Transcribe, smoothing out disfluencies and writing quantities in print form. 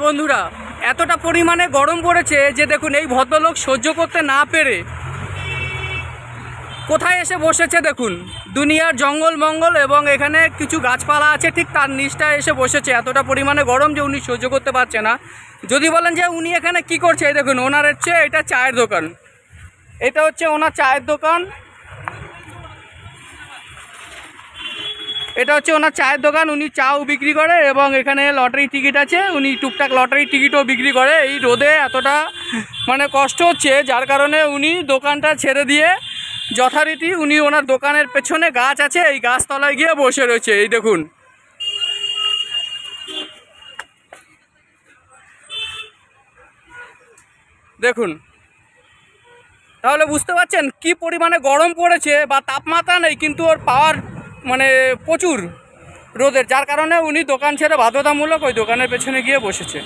বন্ধুরা, এতটা পরিমাণে গরম পড়েছে যে দেখুন এই ভদ্রলোক সহ্য করতে না পেরে কোথায় এসে বসেছে। দেখুন দুনিয়ার জঙ্গল মঙ্গল এবং এখানে কিছু গাছপালা আছে, ঠিক তার নিচটায় এসে বসেছে। এতটা পরিমাণে গরম যে উনি সহ্য করতে পারছে না। যদি বলেন যে উনি এখানে কি করছে, এই দেখুন ওনার হচ্ছে এটা চায়ের দোকান, এটা হচ্ছে ওনার চায়ের দোকান, এটা হচ্ছে ওনার চায়ের দোকান। উনি চাও বিক্রি করে এবং এখানে লটারি টিকিট আছে, উনি টুকটাক লটারি টিকিটও বিক্রি করে। এই রোদে এতটা মানে কষ্ট হচ্ছে যার কারণে উনি দোকানটা ছেড়ে দিয়ে যথারীতি উনি ওনার দোকানের পেছনে গাছ আছে, এই গাছতলায় গিয়ে বসে রয়েছে। এই দেখুন দেখুন, তাহলে বুঝতে পারছেন কি পরিমাণে গরম পড়েছে, বা তাপমাত্রা নেই কিন্তু ওর পাওয়ার মানে প্রচুর রোদের, যার কারণে উনি দোকান ছেড়ে বাধ্যতামূলক ওই দোকানের পেছনে গিয়ে বসেছে।